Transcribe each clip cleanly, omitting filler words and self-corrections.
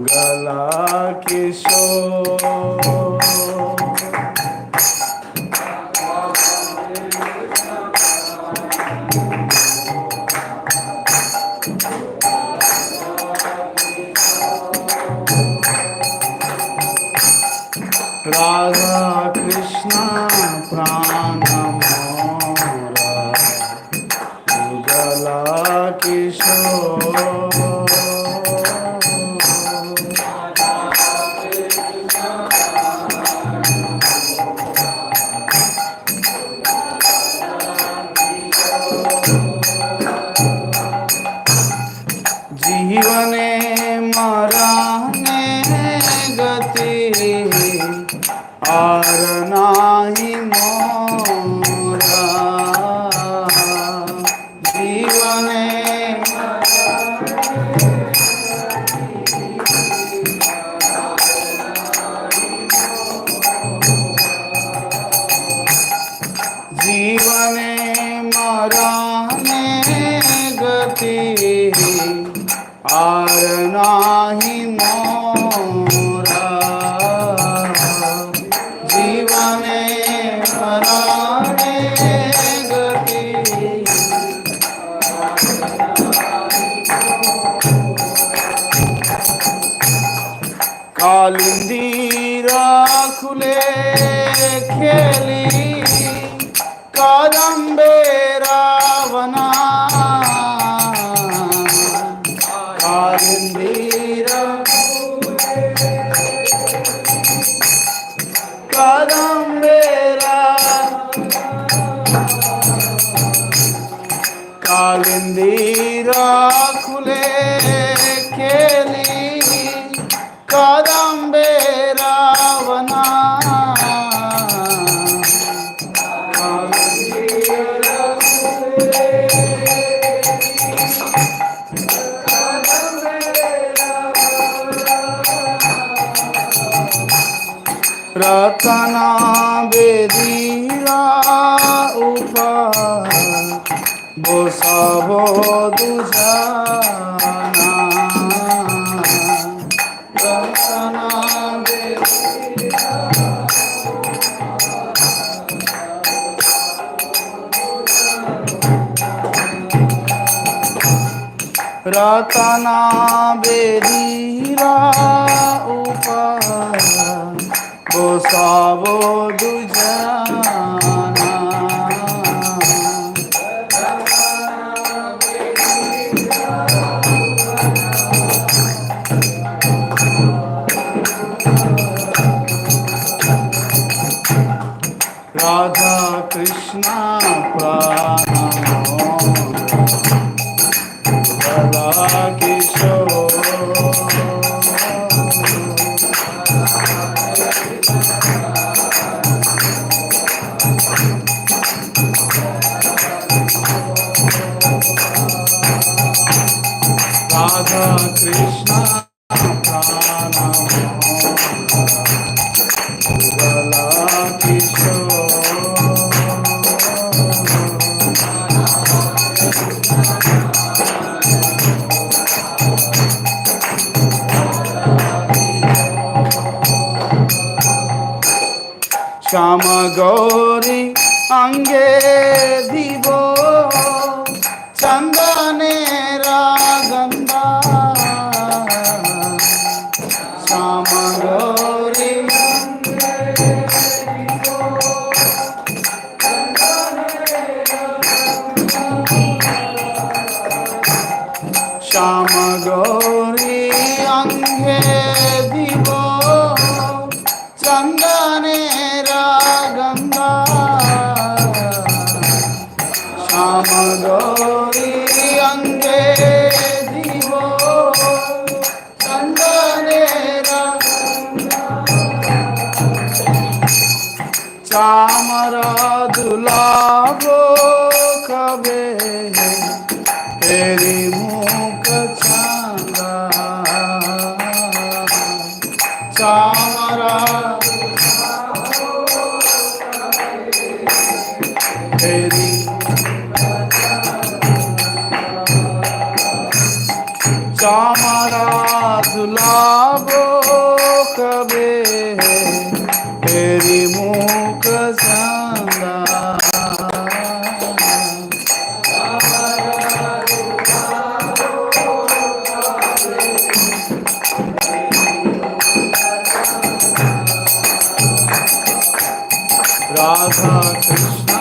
गला किशोर राधा कृष्ण प्राण मोरा गला किशोर जीवने मरने गति और नाही मोरा जीवने जीवने मरने गति और नाही मोरा जीवने मरने गति कालिंदीरा खुले खेली कादम्बे रावना कालिंदीरा कादम्बे कालिंदीरा खुले खेली कादम्बे रावना रतना बेदीरा ऊपर बोसाबो दुजाना रतना बेदीरा रतना बेदीरा ऊपर बोसाबो दुजाना राधा कृष्ण प्राण गला किशोर राधा कृष्ण प्राण गला किशोर श्याम गौरी अंगे दिवो चंदने रागंदा श्याम गौरी श्याम गौरी अंगे दिवो चंदने रागंदा श्याम गौरी अंगे दिवो चंदने चामरा दुलाभो कबे तेरी मुख चांदा चामरा तेरी चामरा दुलाभ kave teri mukh chanda Radha Krishna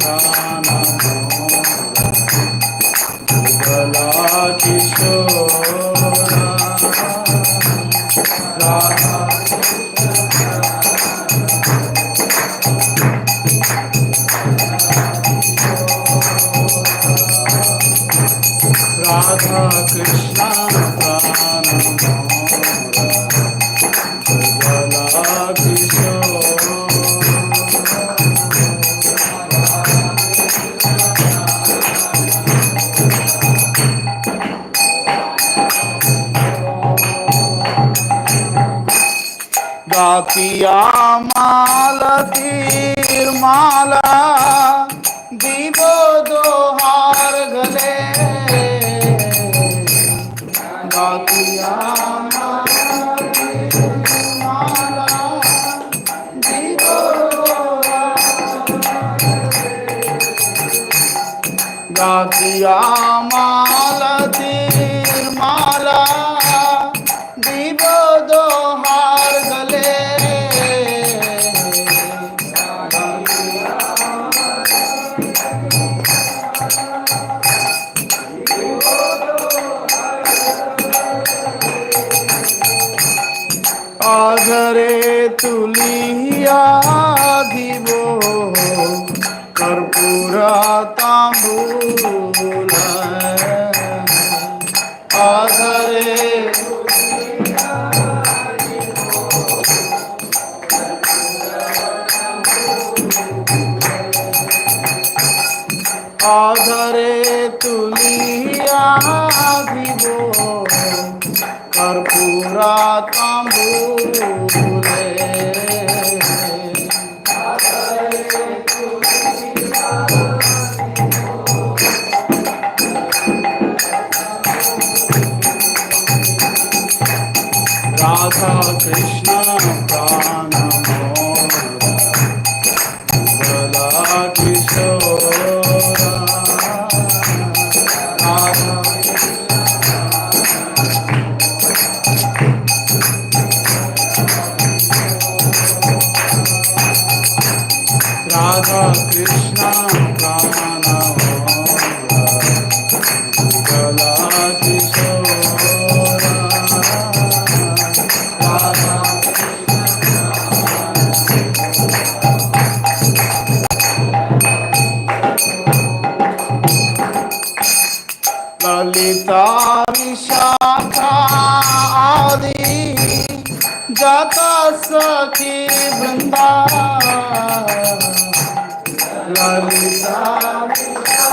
Prana Mala Kishora Radha Radha Krishna Prana Mala Kishora Gakiya malatir mala divo dohar gale Gakiya malatir mala divo Gakiya malatir mala divo dohar gale Agare tuliya divo karpura tambula Agare Agare tuliya divo karpura tambule Radha Krishna Prana Mala Kishora Radha Krishna Prana Mala Kishora Lalita Vishakha Adi Jata Sakhi Vrinda Lalita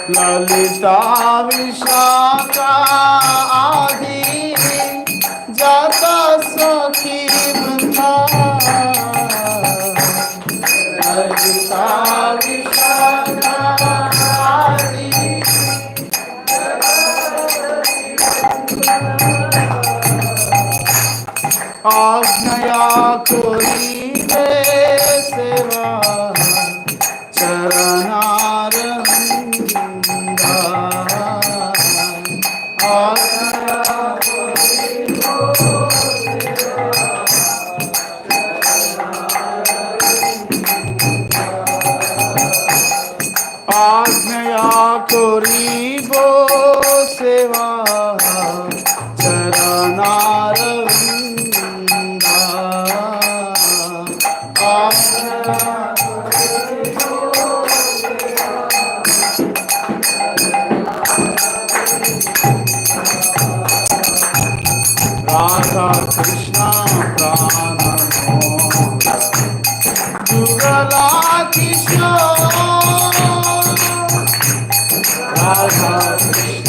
Lalita Vishakha Adi Jata Sakhi Vrinda Lalita Vishakha Adi Ajnaya Koribe Seva Charanaranda Ajnaya Ajnaya Koribo Seva Charanaranda Radha Krishna Prana Jugala Kishore Radha Krishna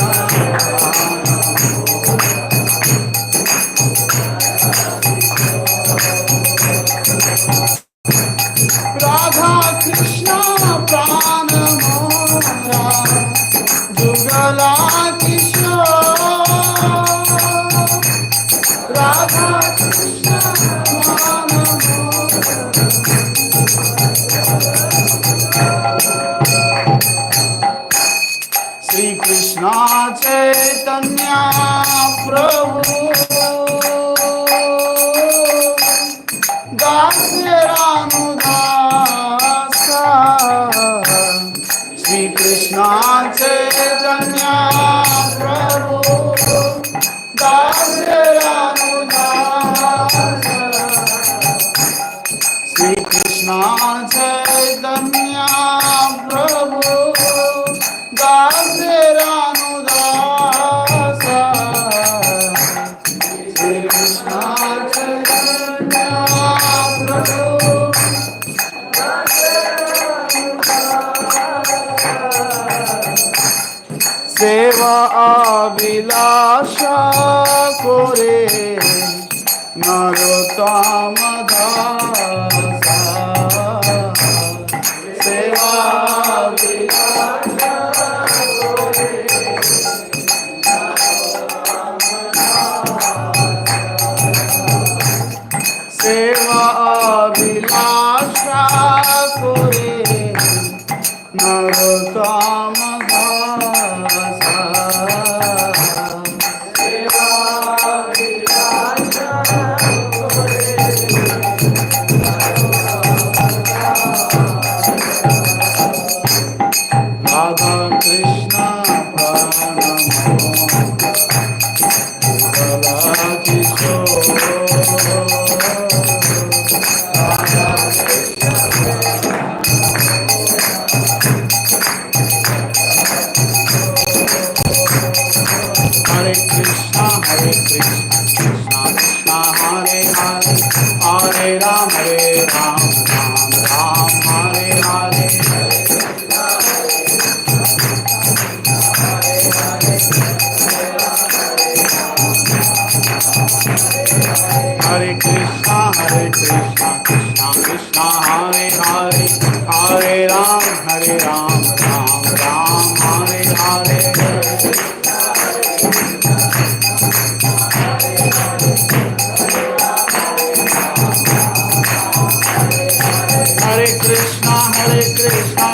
Chaitanya Prabhu Dasyanudasa Shri Krishna Chaitanya Prabhu Dasyanudasa Shri Krishna Chaitanya Prabhu Dasyanudasa Shri Krishna Chaitanya Prabhu Seva Abhilasha Kore Narottama Dasa Seva Abhilasha Seva Abhilasha Kore Narottama Dasa Seva Abhilasha Radha Krishna Pranamo Radha Kishore Radha Hare Krishna, Hare Krishna, Krishna Krishna, Hare Hare, Hare Ram, Ram Ram, Hare Hare. Hare Krishna, Hare Krishna, Krishna Krishna, Hare Hare, Hare Ram, Ram Ram, Hare Hare. Hare Krishna, Krishna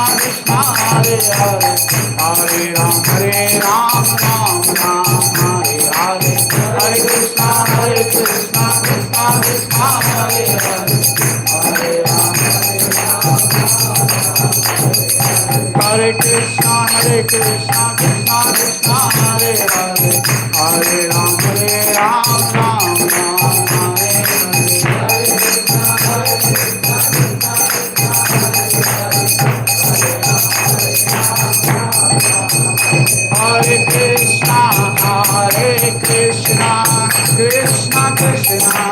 Krishna, Hare Hare, Hare Ram, Ram Ram, Hare Hare. Hare Krishna, Krishna Krishna, Hare Hare, Hare Ram, Hare Krishna, Krishna Krishna, Hare Hare, Hare Ram, Ram Hare Hare Krishna, Krishna Krishna,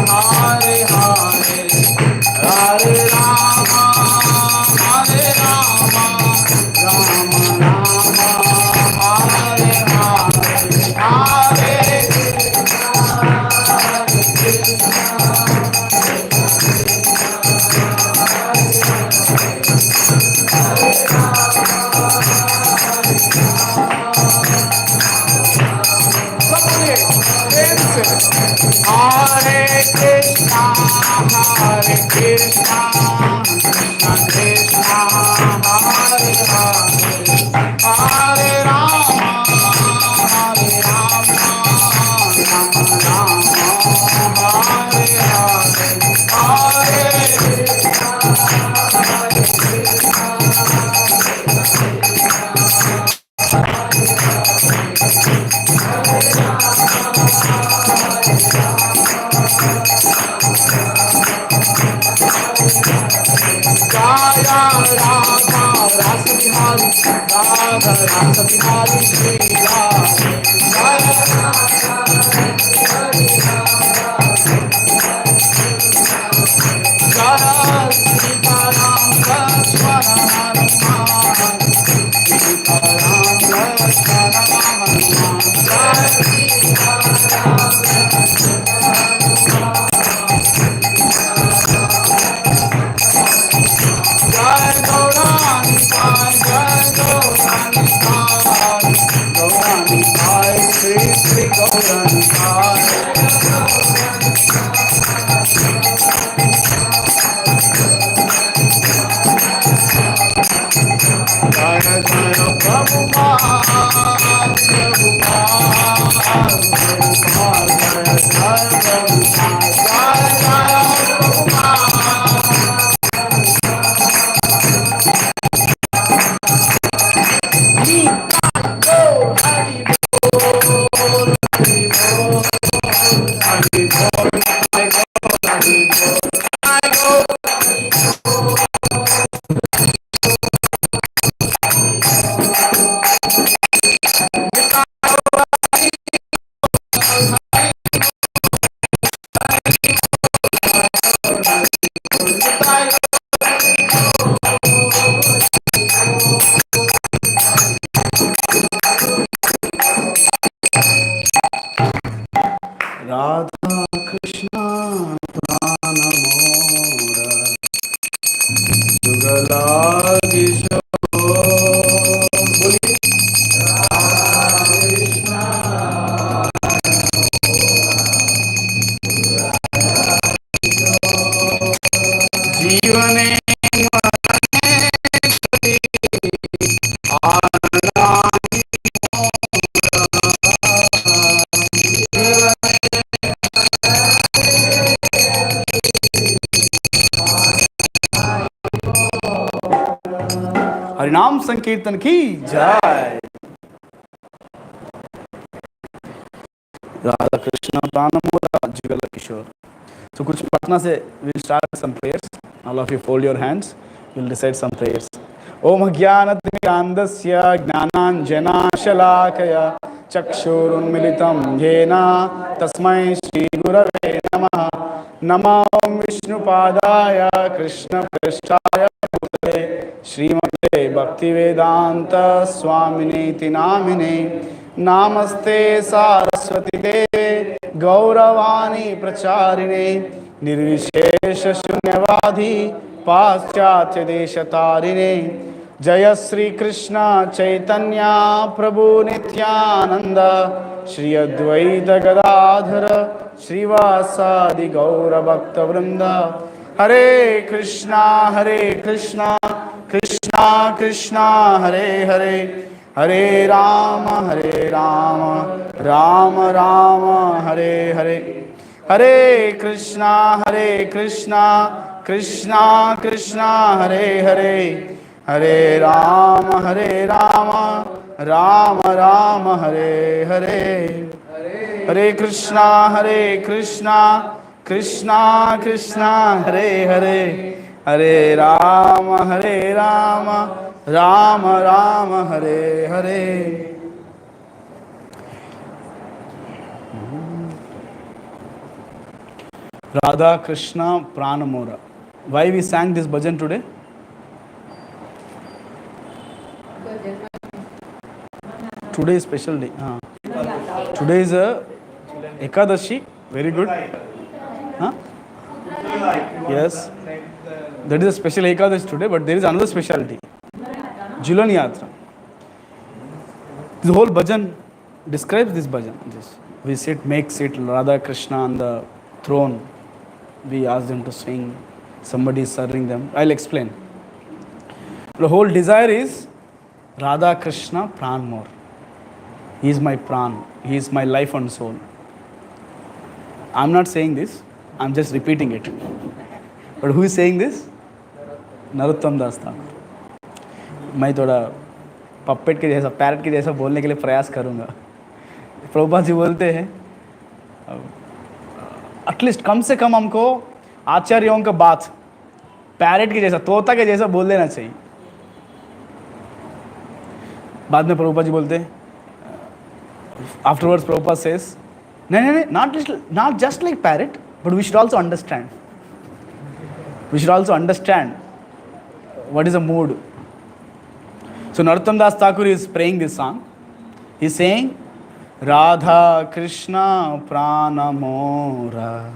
Hare Hare, Hare Rama, Rama Rama, Hare Hare, Hare Krishna, Krishna Krishna, Hare Hare, Hare Rama, Rama Rama, Hare Hare, Hare Jaya Radha Rasa Bihari, Radha Rasa Bihari, Shri Radha. Jaya Jaya Sita Ram Lakshmana Hanuman, Sita Ram Lakshmana Hanuman, Jaya Sita Ram Jai Gaurani Pai, Jai Gaurani Pai, Gaurani Pai, Sri Sri Gaurani Pai. Jaya Jaya Prabhupada, हरिनाम संकीर्तन की जय। Radha Krishna प्राणमोरा Jugal Kishore. So कुछ प्रार्थना से we'll start some prayers. All of you fold your hands. We'll recite some prayers. ओम अज्ञानतिमिरान्धस्य ज्ञानाञ्जनाशलाकया चक्षुरुन्मिलितं येन तस्मै श्रीगुरवे नमः। नमो विष्णुपादाय कृष्णप्रेष्ठाय भूतले श्रीमते भक्तिवेदान्त स्वामिनेति नामिने। नमस्ते सारस्वती देवे गौरवाणी प्रचारिणे निर्विशेष शून्यवादी पाश्चात्य देशतारिणे। जय श्री कृष्ण चैतन्य प्रभु नित्यानंद श्री अद्वैत गदाधर श्रीवासादि गौर भक्त वृंद। हरे कृष्णा कृष्णा कृष्णा हरे हरे, हरे राम राम राम हरे हरे। हरे कृष्णा कृष्णा कृष्णा हरे हरे, हरे राम राम राम हरे हरे। हरे कृष्णा कृष्णा कृष्णा हरे हरे, हरे Ram Ram Ram Hare Hare. Radha Krishna Pranamora. Why we sang this bhajan today? Today is special day. Today is a Ekadashi. Very good. Yes. That is a special Ekadashi today, but there is another specialty. Julan Yatra. The whole bhajan describes this bhajan. We sit Radha Krishna on the throne. We ask them to sing. Somebody is serving them. I'll explain. The whole desire is Radha Krishna Pranmor. He is my pran. He is my life and soul. I'm not saying this. I'm just repeating it. But who is saying this? Narottam Das Thakur. मैं थोड़ा puppet के जैसा, parrot के जैसा बोलने के लिए प्रयास करूँगा। प्रभुपाद जी बोलते हैं एटलीस्ट कम से कम हमको आचार्यों का बात पैरेट के जैसा, तोता के जैसा बोल देना चाहिए। बाद में प्रभुपाद जी बोलते हैं, आफ्टरवर्ड्स प्रभुपाद सेज, नहीं, not just like parrot, but we should also understand. We should also understand what is the mood. So Narottam Das Thakur is praying this song. He is saying, Radha Krishna Pranamora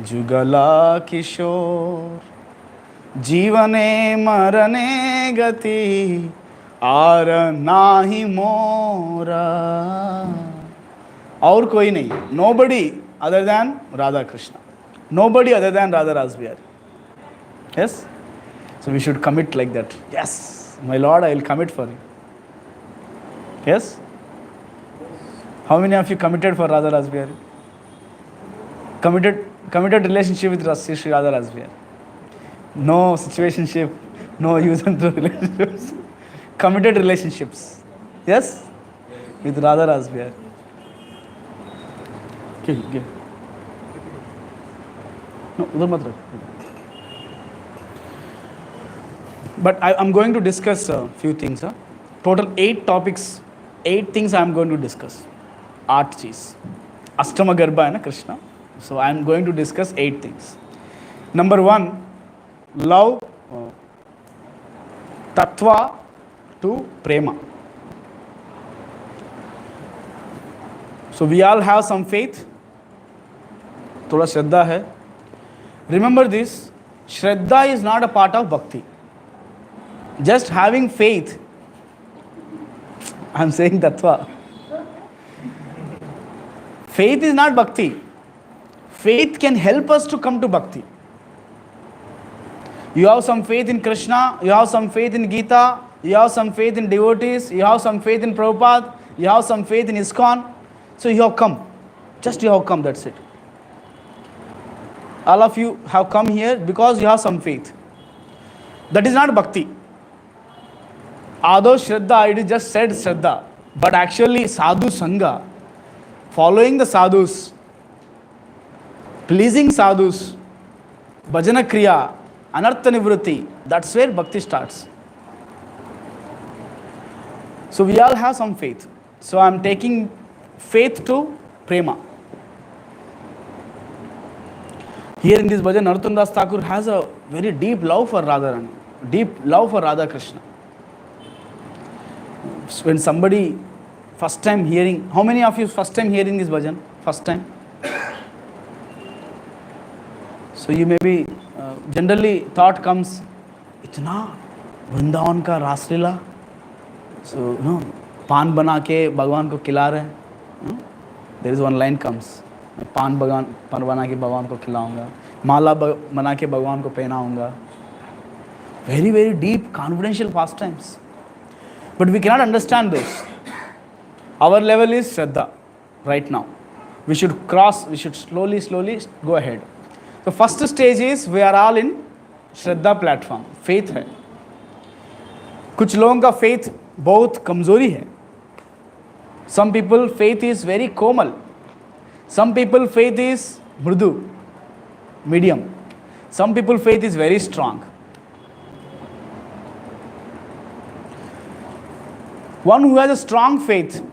Jugala Kishore Jivane Marane Gati Aar Nahi Mora. और कोई नहीं, nobody other than Radha Krishna, nobody other than Radha Rasbihari. Yes, so we should commit like that. Yes, my Lord, I will commit for you. Yes. How many of you committed for Radha Rasbihari? Committed relationship with Sri Radha Rasbihari. No situationship, no use and throw relationships. Committed relationships. Yes? With Radha Rasbihari. Okay. No, udhar mat rakh. But I'm going to discuss a few things. Total 8 topics, 8 things I'm going to discuss. 8 चीज, अष्टम गर्भा है ना Krishna. So I am going to discuss 8 things. Number 1, love, Tattva to Prema. So we all have some faith. थोड़ा श्रद्धा है. Remember this, Shraddha is not a part of bhakti. Just having faith, I'm saying Tattva. Faith is not bhakti. Faith can help us to come to bhakti. You have some faith in Krishna, you have some faith in Gita, you have some faith in devotees, you have some faith in Prabhupada, you have some faith in iskcon. So you have come. Just you have come, that's it. All of you have come here because you have some faith. That is not bhakti. Although Shraddha, it is just said Shraddha, but actually Sadhu Sangha, following the sadhus, pleasing sadhus, bhajana kriya, anartha nivritti, that's where bhakti starts. So we all have some faith. So I'm taking faith to Prema. Here in this bhajan, Narottam Das Thakur has a very deep love for Radharani, deep love for Radha Krishna. So when somebody first time hearing, how many of you first time hearing this bhajan? First time? So you may be, generally thought comes, itna Vrindavan ka Raslila. So, पान बना के भगवान को खिला रहे हैं. There is one line comes. पान बना के भगवान को खिलाऊंगा, माला बना के भगवान को पहनाऊंगा. Very, very deep, confidential pastimes. But we cannot understand this. Our level is Shraddha right now. We should slowly go ahead. The first stage is we are all in Shraddha platform. Faith है. कुछ लोगों का faith बहुत कमजोरी है. Some people faith is very komal. Some people faith is mrudu, medium. Some people faith is very strong. One who has a strong faith,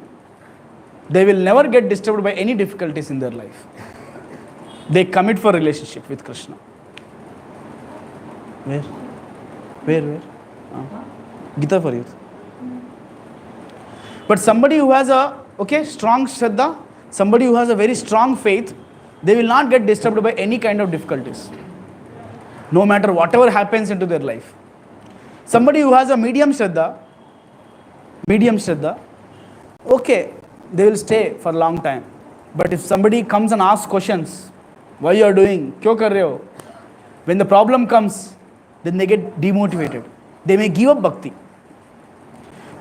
they will never get disturbed by any difficulties in their life. They commit for relationship with Krishna. Where? Gita for youth. But somebody who has a strong Shraddha, somebody who has a very strong faith, they will not get disturbed by any kind of difficulties, no matter whatever happens into their life. Somebody who has a medium Shraddha, they will stay for a long time. But if somebody comes and asks questions, why you are doing, kyo kar rahe ho? When the problem comes, then they get demotivated. They may give up bhakti.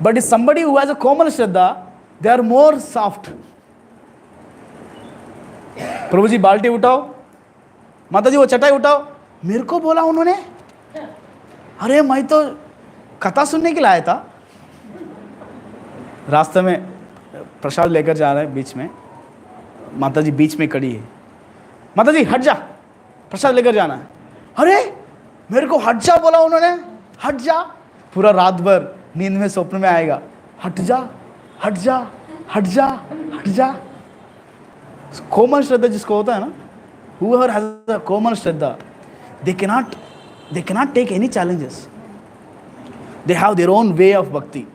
But if somebody who has a komal Shraddha, they are more soft. प्रभुजी बाल्टी उठाओ, माताजी वो चटाई उठाओ. मेरे को बोला उन्होंने, अरे मैं तो कथा सुनने के लिए आया था. रास्ते में प्रसाद लेकर जा रहा है, बीच में माताजी बीच में खड़ी है. माताजी हट जा, प्रसाद लेकर जाना है. अरे मेरे को हट जा बोला उन्होंने, हट जा. पूरा रात भर नींद में स्वप्न में आएगा, हट जा हट जा हट जा हट जा. कोमल श्रद्धा जिसको होता है ना, whoever has a Komal Shraddha, they cannot take any challenges. They have their own way of bhakti.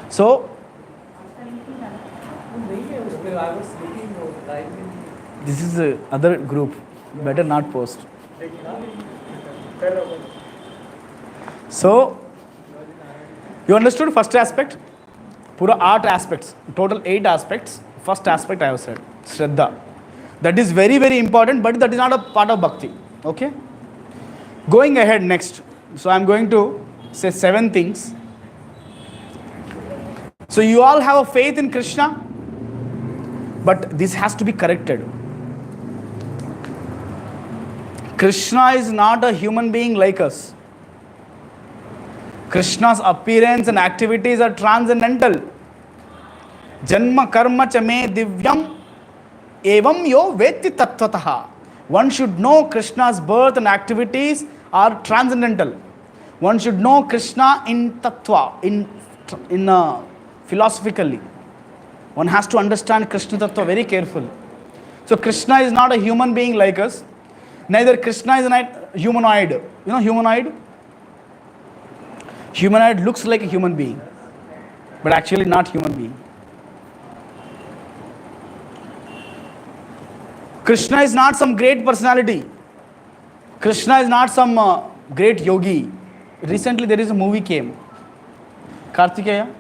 So this is the other group, better not post. So you understood first aspect? Pura 8 aspects, total 8 aspects. First aspect I have said, Shraddha. That is very, very important, but that is not a part of bhakti. Okay? Going ahead next. So I am going to say 7 things. So you all have a faith in Krishna, but this has to be corrected. Krishna is not a human being like us. Krishna's appearance and activities are transcendental. Janma karma cha me divyam evam yo vetti tattvataha. One should know Krishna's birth and activities are transcendental. One should know Krishna in tattva, in philosophically. One has to understand Krishna tattva very carefully. So Krishna is not a human being like us. Neither Krishna is a humanoid. You know humanoid? Humanoid looks like a human being, but actually not human being. Krishna is not some great personality. Krishna is not some great yogi. Recently there is a movie came, Kartikeya.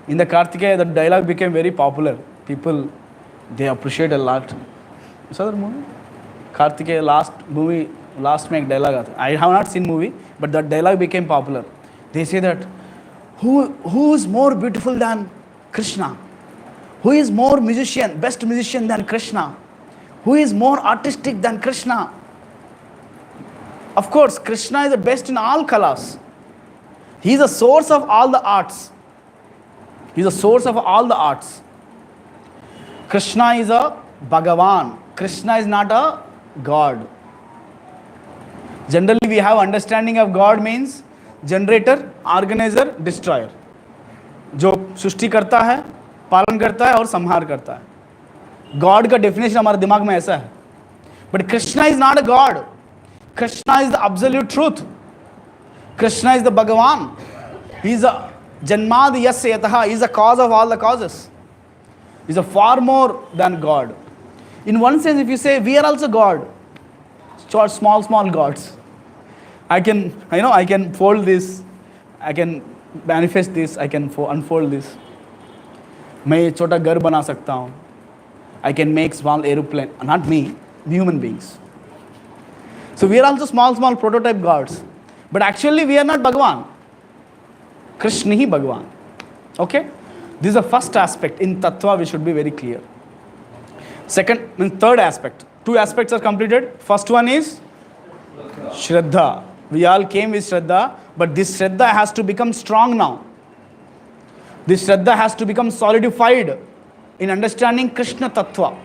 In the Kartikeya, the dialogue became very popular. People, they appreciate a lot. You saw that movie? Kartikeya last make dialogue. I have not seen movie, but that dialogue became popular. They say that, who is more beautiful than Krishna? Who is more best musician than Krishna? Who is more artistic than Krishna? Of course, Krishna is the best in all kalas. He is the source of all the arts. He is the source of all the arts. Krishna is a Bhagavan. Krishna is not a God. Generally, we have understanding of God means generator, organizer, destroyer. जो सृष्टि करता है, पालन करता है और संहार करता है. God का definition हमारे दिमाग में ऐसा है. But Krishna is not a God. Krishna is the absolute truth. Krishna is the Bhagavan. He is a Janmad Yasya Yataha. He is the cause of all the causes. He is a far more than God. In one sense, if you say we are also God, small gods. I can fold this, I can manifest this, I can unfold this. मैं छोटा घर बना सकता हूँ. I can make small aeroplane. Not me, human beings. So we are also small prototype gods. But actually we are not Bhagavan. Krishna hi Bhagavan. Okay? This is the first aspect. In Tattva we should be very clear. Third aspect. 2 aspects are completed. First one is Shraddha. We all came with Shraddha, but this Shraddha has to become strong now. This Shraddha has to become solidified in understanding Krishna Tattva.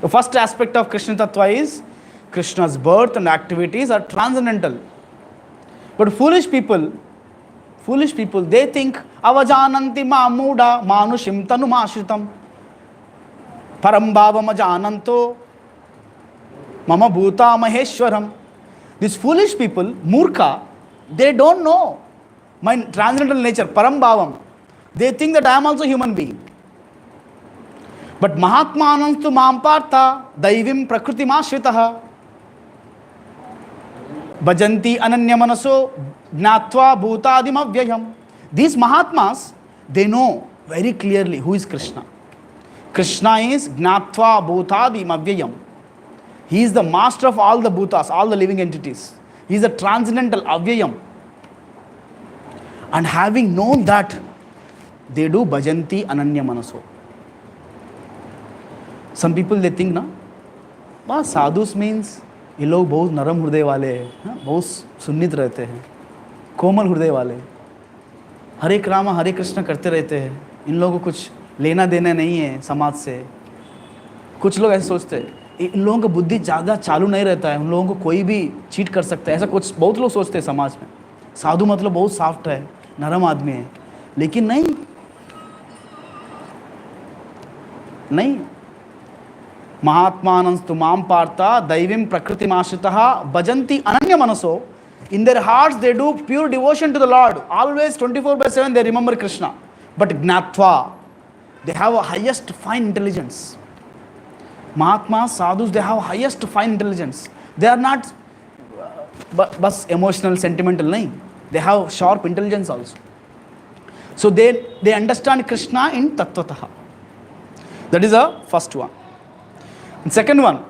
The first aspect of Krishna Tattva is Krishna's birth and activities are transcendental. But foolish people, they think avajananti ma muda manushim tanumashritam parambhavam ajananto mama bhuta maheshwaram. These foolish people, murkha, they don't know my transcendental nature, parambhavam. They think that I am also human being. But mahatmanantu mam partha daivim prakritimashritah bhajanti ananyamanaso gnatva bhutadim avyayam. These Mahatmas, they know very clearly who is Krishna. Krishna is gnatva bhutadim avyayam. He is the master of all the bhutas, all the living entities. He is a transcendental avyayam. And having known that, they do bhajanti ananyamanaso. Some people they think ना, sadhus means ये लोग बहुत नरम हृदय वाले हैं, बहुत सुन्नित रहते हैं, कोमल हृदय वाले, हरे रामा हरे कृष्ण करते रहते हैं, इन लोगों को कुछ लेना देना नहीं है समाज से. कुछ लोग ऐसे सोचते हैं, इन लोगों का बुद्धि ज़्यादा चालू नहीं रहता है, उन लोगों को कोई भी चीट कर सकता है, ऐसा कुछ बहुत लोग सोचते हैं समाज में. साधु मतलब बहुत सॉफ्ट है, नरम आदमी है. लेकिन नहीं. Mahatmananstu mam partha daivim prakritimashritah bhajanti ananyamanaso. In their hearts they do pure devotion to the Lord. Always 24/7 they remember Krishna. But gnatva, they have a highest fine intelligence. Mahatmas, sadhus, they have highest fine intelligence. They are not bas emotional, sentimental, nahi. They have sharp intelligence also. So they understand Krishna in tattvataha. That is the first one. And second one,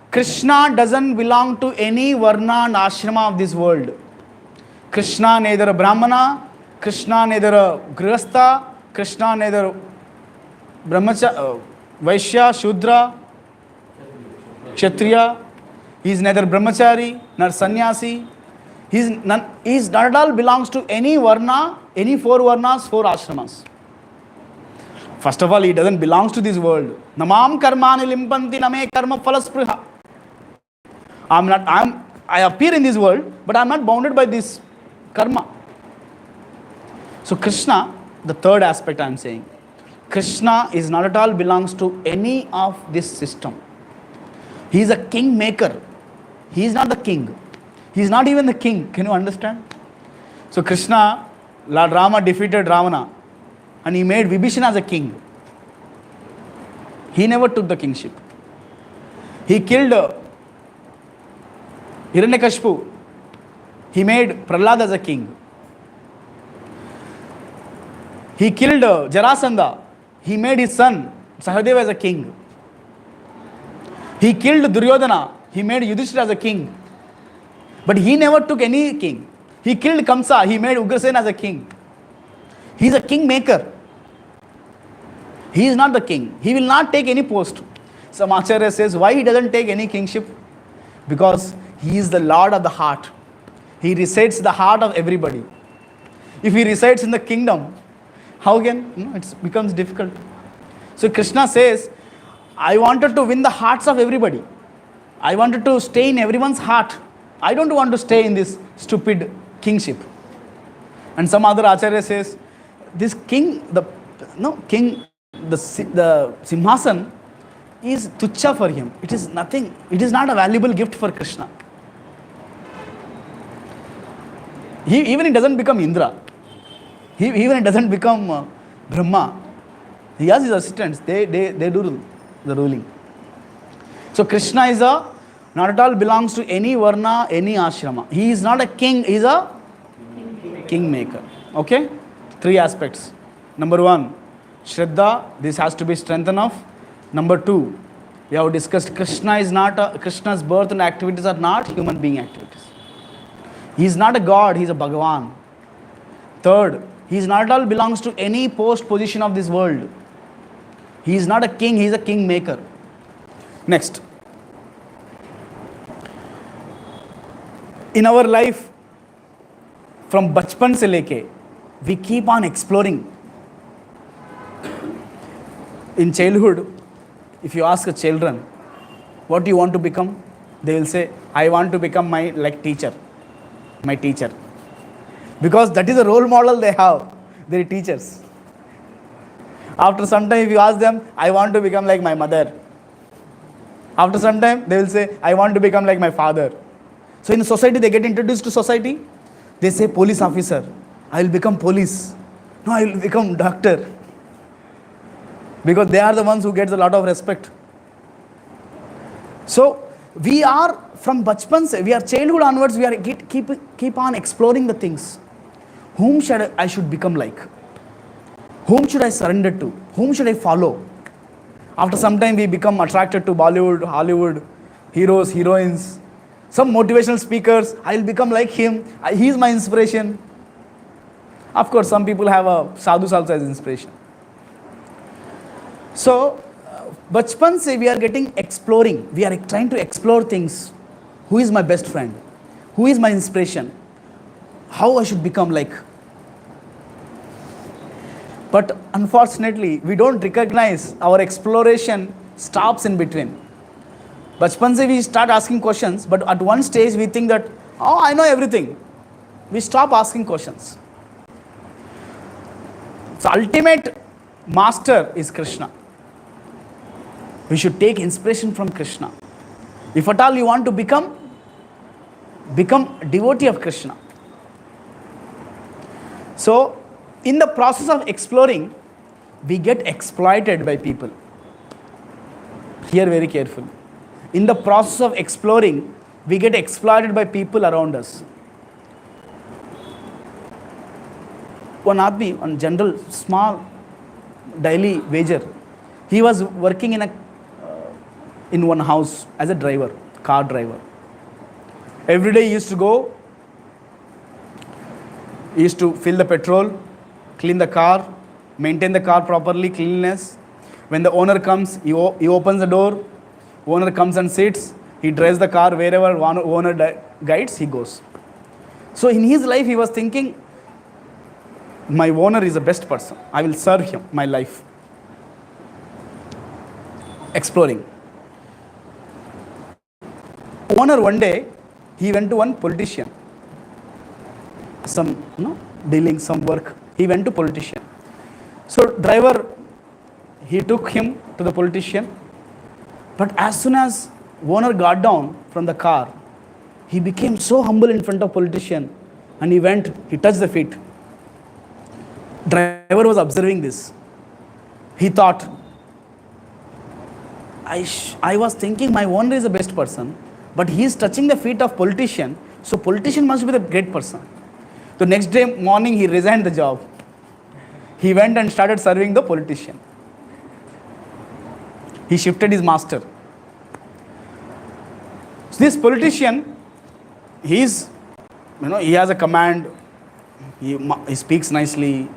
Krishna doesn't belong to any varna and ashrama of this world. Krishna neither a brahmana, Krishna neither a grihastha, Krishna neither brahmacha, vaishya, shudra, kshatriya. He is neither brahmachari nor sannyasi. He is not at all belongs to any varna, any 4 varnas, 4 ashramas. First of all, he doesn't belong to this world. Namam karmani limpanti name karma phalaspriha. I appear in this world, but I am not bounded by this karma. So Krishna, the third aspect I am saying, Krishna is not at all belongs to any of this system. He is a king maker. He is not the king. He is not even the king. Can you understand? So Krishna, Lord Rama defeated Ravana. And he made Vibhishana as a king. He never took the kingship. He killed Hiranyakashipu. He made Prahlad as a king. He killed Jarasandha. He made his son Sahadeva as a king. He killed Duryodhana. He made Yudhishthira as a king. But he never took any king. He killed Kamsa. He made Ugrasena as a king. He is a king maker. He is not the king. He will not take any post. Some Acharya says, why he doesn't take any kingship? Because he is the Lord of the heart. He resides the heart of everybody. If he resides in the kingdom, how can, it becomes difficult. So Krishna says, I wanted to win the hearts of everybody. I wanted to stay in everyone's heart. I don't want to stay in this stupid kingship. And some other acharya says, this king, the simhasan is tuchha for him. It is nothing. It is not a valuable gift for Krishna. Even he doesn't become Indra. Even he doesn't become Brahma. He has his assistants. They do the ruling. So Krishna is not at all belongs to any varna, any ashrama. He is not a king. He is a kingmaker. Okay? 3 aspects. Number 1, Shraddha. This has to be strength enough. Number 2, we have discussed Krishna's birth and activities are not human being activities. He is not a god. He is a Bhagavan. 3rd, he is not at all belongs to any post position of this world. He is not a king. He is a kingmaker. Next. In our life, from bachpan se leke, we keep on exploring. In childhood, if you ask the children, what do you want to become? They will say, I want to become my teacher. Because that is a role model they have, their teachers. After some time, if you ask them, I want to become like my mother. After some time, they will say, I want to become like my father. So in society, they get introduced to society. They say, police officer. I will become police. No, I will become doctor. Because they are the ones who get a lot of respect. So we are from bachpan se, we are childhood onwards, we are keep on exploring the things. Whom should I should become like? Whom should I surrender to? Whom should I follow? After some time, we become attracted to Bollywood, Hollywood, heroes, heroines, some motivational speakers. I will become like him. He is my inspiration. Of course, some people have sadhus also as inspiration. So, bachpan se we are getting exploring. We are trying to explore things. Who is my best friend? Who is my inspiration? How I should become like? But unfortunately, we don't recognize our exploration stops in between. Bachpan se we start asking questions, but at one stage we think that, oh, I know everything. We stop asking questions. So ultimate master is Krishna. We should take inspiration from Krishna. If at all you want to become devotee of Krishna. So, in the process of exploring, we get exploited by people. Hear very carefully. In the process of exploring, we get exploited by people around us. One general, small, daily wager. He was working in one house as a driver, car driver. Every day he used to go, he used to fill the petrol, clean the car, maintain the car properly, cleanliness. When the owner comes, he opens the door, owner comes and sits, he drives the car wherever owner guides, he goes. So in his life, he was thinking, my owner is the best person. I will serve him, my life. Exploring. Owner one day, he went to one politician. Dealing some work. He went to politician. So driver, he took him to the politician. But as soon as owner got down from the car, he became so humble in front of politician. And he touched the feet. Driver was observing this. He thought, I was thinking my owner is the best person, but he is touching the feet of politician, so politician must be the great person. The next day morning, he resigned the job. He went and started serving the politician. He shifted his master. So this politician, he has a command. He speaks nicely.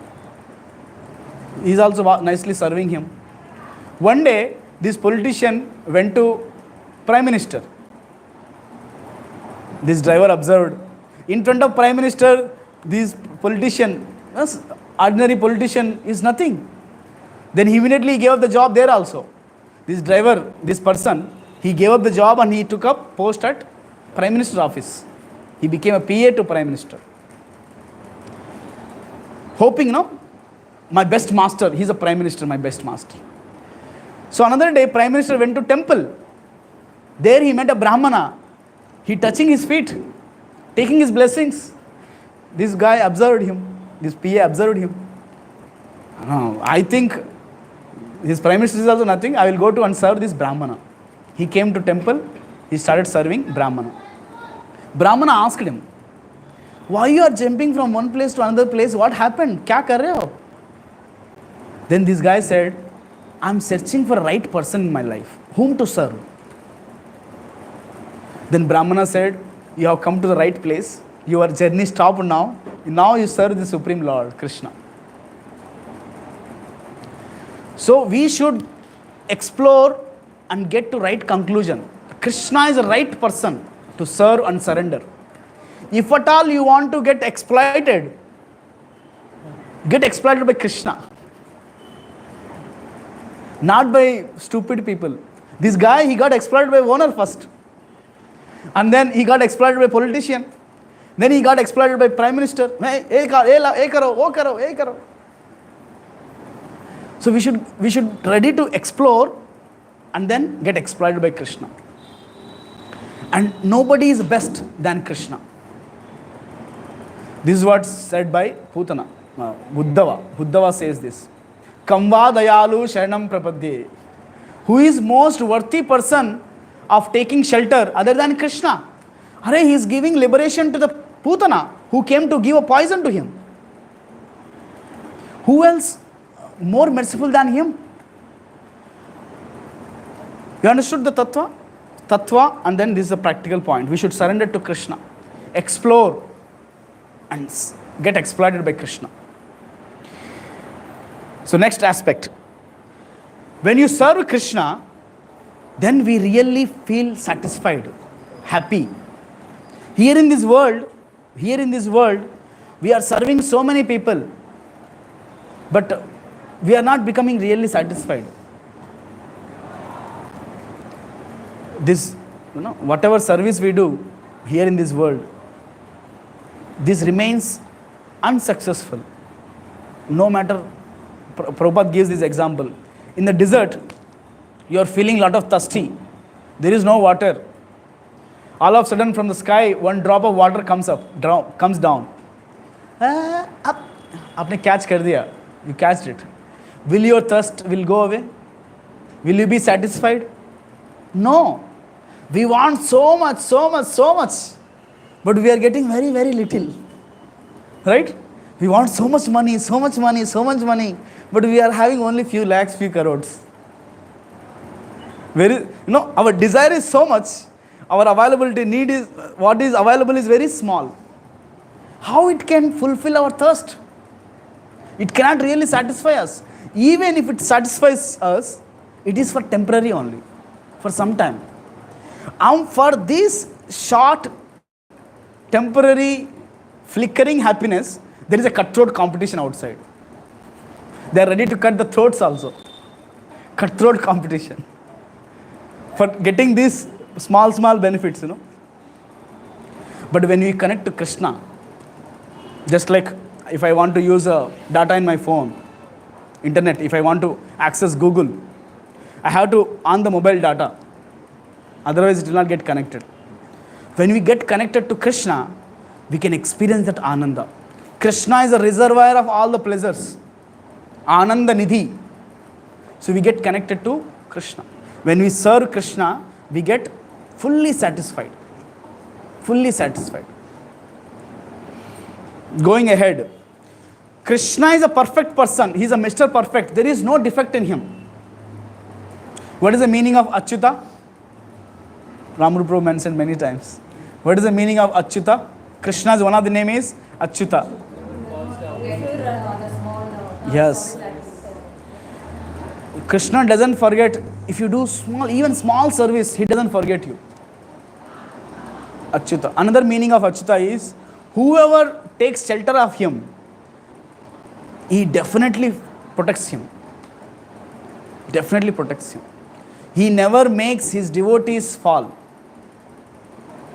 He is also nicely serving him. One day, this politician went to Prime Minister. This driver observed, In front of Prime Minister, this politician, ordinary politician is nothing. Then he immediately gave up the job there also. This driver, this person, he gave up the job and he took up post at Prime Minister's office. He became a PA to Prime Minister. Hoping, my best master, he's a Prime Minister, my best master. So another day, Prime Minister went to temple. There he met a Brahmana. He touching his feet, taking his blessings. This guy observed him. This PA observed him. I think his Prime Minister is also nothing. I will go to and serve this Brahmana. He came to temple. He started serving Brahmana. Brahmana asked him, why you are jumping from one place to another place? What happened? Kya kar rahe ho? Then this guy said, I am searching for a right person in my life. Whom to serve? Then Brahmana said, you have come to the right place. Your journey stopped now. Now you serve the Supreme Lord, Krishna. So we should explore and get to right conclusion. Krishna is the right person to serve and surrender. If at all you want to get exploited by Krishna. Not by stupid people. This guy, he got exploited by owner first. And then he got exploited by politician. Then he got exploited by Prime Minister. So we should ready to explore and then get exploited by Krishna. And nobody is best than Krishna. This is what said by Putana, Uddhava. Uddhava says this. Kamva dayalu sharanam prapadye. Who is most worthy person of taking shelter other than Krishna? He is giving liberation to the Putana who came to give a poison to him. Who else more merciful than him? You understood the Tattva? Tattva, and then this is a practical point. We should surrender to Krishna. Explore and get exploited by Krishna. So next aspect. When you serve Krishna, then we really feel satisfied, happy. Here in this world, we are serving so many people, but we are not becoming really satisfied. This, whatever service we do here in this world, this remains unsuccessful. No matter, Prabhupada gives this example. In the desert, you are feeling a lot of thirsty. There is no water. All of a sudden from the sky, one drop of water comes down. Up. Aapne catch kar diya. You catched it. Will your thirst will go away? Will you be satisfied? No. We want so much. But we are getting very, very little. Right? We want so much money. But we are having only few lakhs, few crores. Our desire is so much. Our availability need is, what is available is very small. How it can fulfill our thirst? It cannot really satisfy us. Even if it satisfies us, it is for temporary only, for some time. For this short, temporary, flickering happiness, there is a cutthroat competition outside. They are ready to cut the throats also. Cutthroat competition. For getting these small benefits, But when we connect to Krishna, just like if I want to use data in my phone, internet, if I want to access Google, I have to on the mobile data. Otherwise, it will not get connected. When we get connected to Krishna, we can experience that Ananda. Krishna is a reservoir of all the pleasures. Ananda Nidhi. So we get connected to Krishna. When we serve Krishna, we get fully satisfied. Going ahead. Krishna is a perfect person. He is a Mr. Perfect. There is no defect in him. What is the meaning of Achyuta? Ramru Prabhu mentioned many times. What is the meaning of Achyuta? Krishna's one of the name is Achyuta. Yes. Krishna doesn't forget. If you do even small service, he doesn't forget you. Achyuta. Another meaning of Achyuta is whoever takes shelter of him, he definitely protects him. Definitely protects him. He never makes his devotees fall.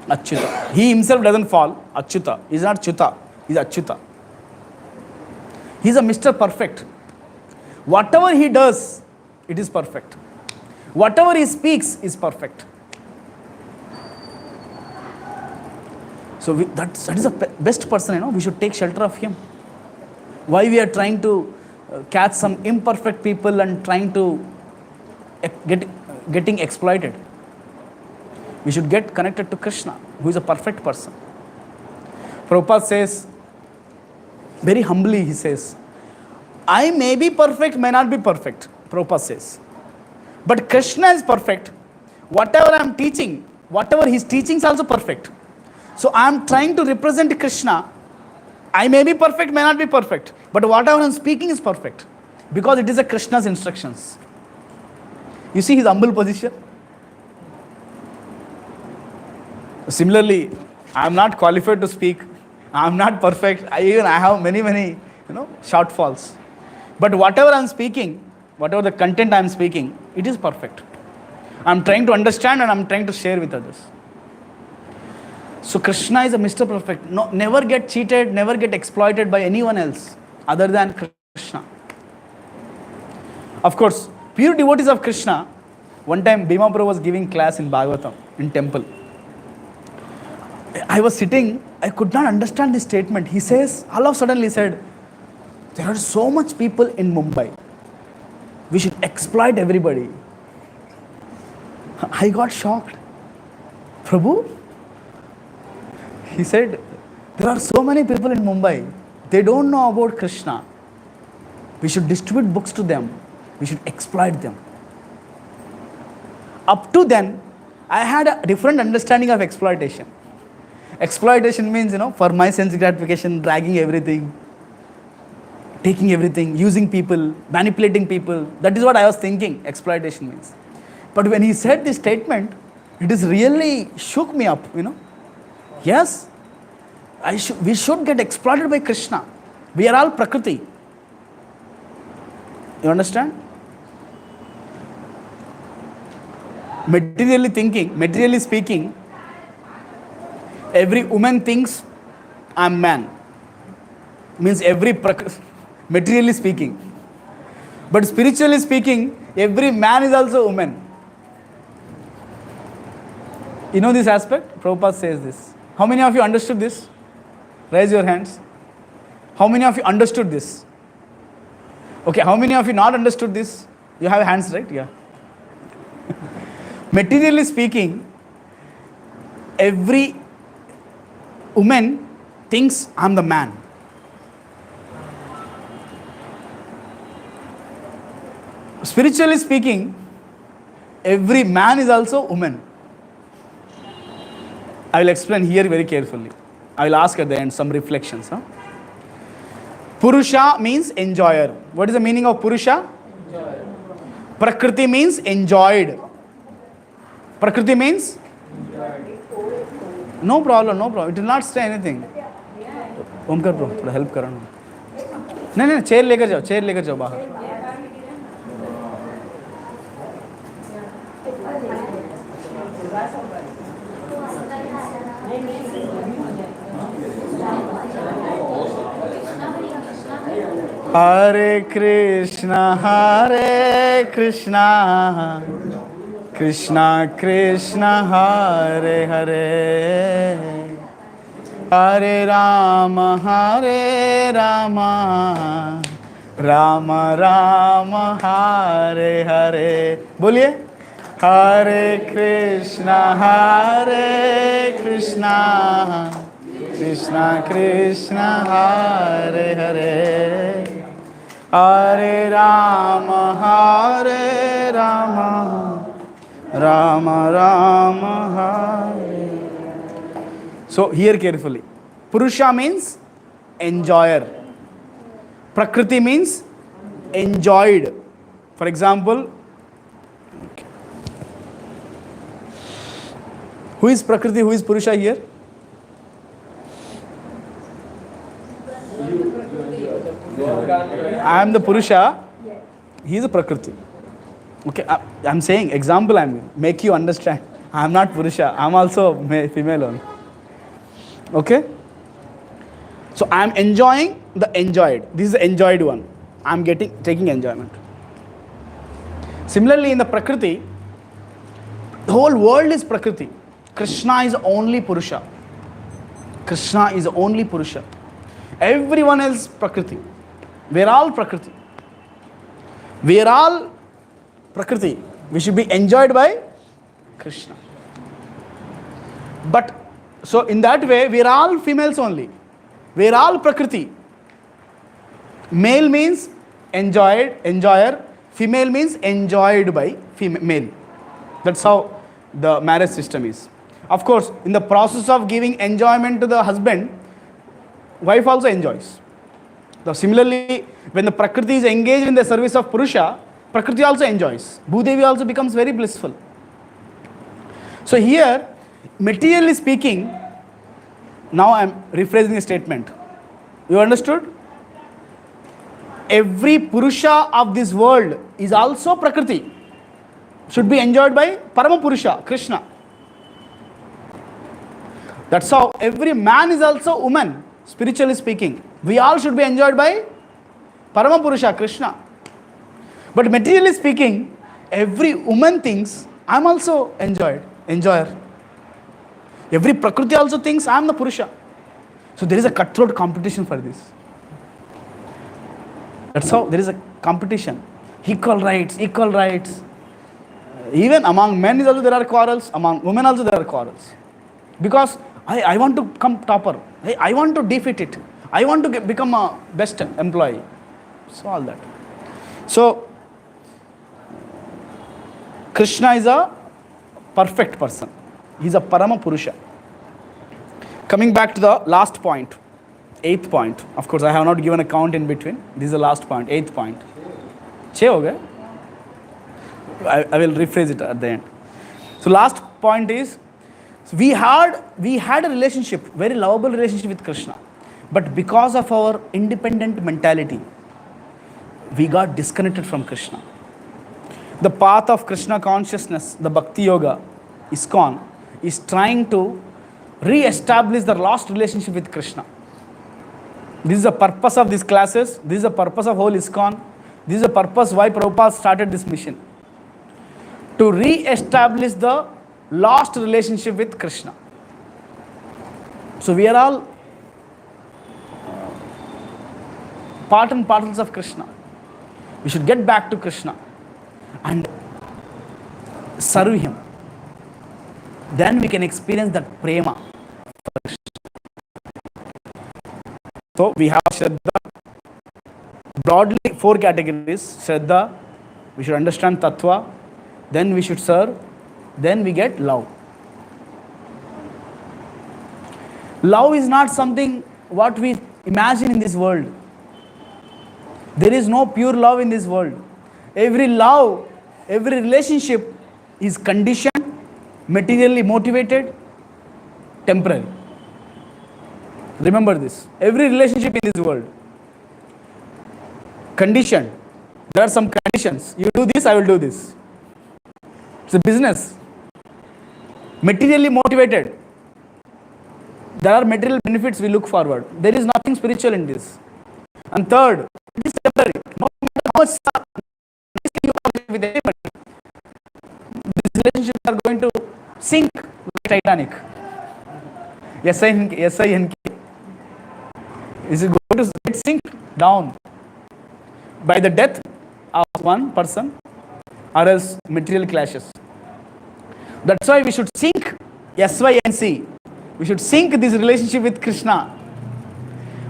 Achyuta. He himself doesn't fall. Achyuta. He's not Chuta. He's Achyuta. He's a Mr. Perfect. Whatever he does, it is perfect. Whatever he speaks is perfect. So that is the best person, we should take shelter of him. Why we are trying to catch some imperfect people and trying to getting exploited? We should get connected to Krishna, who is a perfect person. Prabhupada says, very humbly he says, I may be perfect, may not be perfect, Prabhupada says. But Krishna is perfect. Whatever I am teaching, whatever his teaching is also perfect. So I am trying to represent Krishna. I may be perfect, may not be perfect. But whatever I am speaking is perfect. Because it is a Krishna's instructions. You see his humble position? Similarly, I am not qualified to speak. I am not perfect. I have many, shortfalls. But whatever I am speaking, whatever the content I am speaking, it is perfect. I am trying to understand and I am trying to share with others. So Krishna is a Mr. Perfect. No, never get cheated, never get exploited by anyone else other than Krishna. Of course, pure devotees of Krishna, one time Bhima Prabhu was giving class in Bhagavatam, in temple. I was sitting, I could not understand this statement. He says, all of a sudden he said, there are so much people in Mumbai. We should exploit everybody. I got shocked. Prabhu? He said, there are so many people in Mumbai. They don't know about Krishna. We should distribute books to them. We should exploit them. Up to then, I had a different understanding of exploitation. Exploitation means, for my sense gratification, dragging everything, taking everything, using people, manipulating people. That is what I was thinking exploitation means. But when he said this statement, it is really shook me up, Yes, we should get exploited by Krishna. We are all Prakriti. You understand? Materially speaking, every woman thinks I'm man. Means materially speaking. But spiritually speaking, every man is also a woman. You know this aspect? Prabhupada says this. How many of you understood this? Raise your hands. How many of you understood this? Okay, how many of you not understood this? You have hands, right? Yeah. Materially speaking, every woman thinks I'm the man. Spiritually speaking, every man is also woman. I will explain here very carefully. I will ask at the end some reflections. Purusha means enjoyer. What is the meaning of Purusha? Enjoyer. Prakriti means enjoyed. Prakriti means? Enjoyed. No problem. It will not say anything. Omkar bro, थोड़ा help करो ना. नहीं, chair लेकर जाओ बाहर. Hare Krishna, Krishna Krishna, Hare Hare, Hare Rama, Rama Rama, Hare Hare. बोलिए. Hare Krishna, Krishna Krishna, Hare Hare, Hare Rama, Rama Rama, Hare. So hear carefully. Purusha means enjoyer. Prakriti means enjoyed. For example, who is Prakriti, who is Purusha here? I am the Purusha, he is a Prakriti. Okay, I'm saying, example make you understand. I am not Purusha, I am also female only. Okay? So I am enjoying the enjoyed. This is the enjoyed one. I am taking enjoyment. Similarly, in the Prakriti, the whole world is Prakriti. Krishna is only Purusha. Krishna is only Purusha. Everyone else Prakriti. We are all Prakriti. We are all Prakriti. We should be enjoyed by Krishna. But, so in that way, we are all females only. We are all Prakriti. Male means enjoyed, enjoyer. Female means enjoyed by male. That's how the marriage system is. Of course, in the process of giving enjoyment to the husband, wife also enjoys. So similarly, when the Prakriti is engaged in the service of Purusha, Prakriti also enjoys. Bhudevi also becomes very blissful. So here, materially speaking, now I am rephrasing the statement. You understood? Every Purusha of this world is also Prakriti. Should be enjoyed by Parama Purusha, Krishna. That's how every man is also woman, spiritually speaking. We all should be enjoyed by Parama Purusha, Krishna. But materially speaking, every woman thinks, I am also enjoyer. Every Prakriti also thinks, I am the Purusha. So there is a cutthroat competition for this. That's how there is a competition. Equal rights. Even among men also there are quarrels, among women also there are quarrels. Because I want to come topper. I want to defeat it. I want to become a best employee. So all that. So Krishna is a perfect person. He is a Parama Purusha. Coming back to the last point, 8th point. Of course, I have not given a count in between. This is the last point, 8th point. 6 ho gaye? I will rephrase it at the end. So last point is, we had a relationship, very lovable relationship with Krishna. But because of our independent mentality, we got disconnected from Krishna. The path of Krishna consciousness, the Bhakti Yoga, iskcon, is trying to re-establish the lost relationship with Krishna. This is the purpose of these classes. This is the purpose of whole iskcon. This is the purpose why Prabhupada started this mission. To re-establish the lost relationship with Krishna. So we are all part and parcels of Krishna. We should get back to Krishna and serve Him. Then we can experience that Prema. So we have Shraddha. Broadly 4 categories. Shraddha, we should understand Tattva, then we should serve, then we get love. Love is not something what we imagine in this world. There is no pure love in this world. Every love, every relationship is conditioned, materially motivated, temporary. Remember this. Every relationship in this world, conditioned. There are some conditions. You do this, I will do this. It's a business. Materially motivated. There are material benefits we look forward. There is nothing spiritual in this. And third, it is temporary. No matter how much you are with anybody, these relationships are going to sink like Titanic. S-I-N-K. Is it going to get sink down by the death of one person or else material clashes? That's why we should sync S-Y-N-C. We should sync this relationship with Krishna.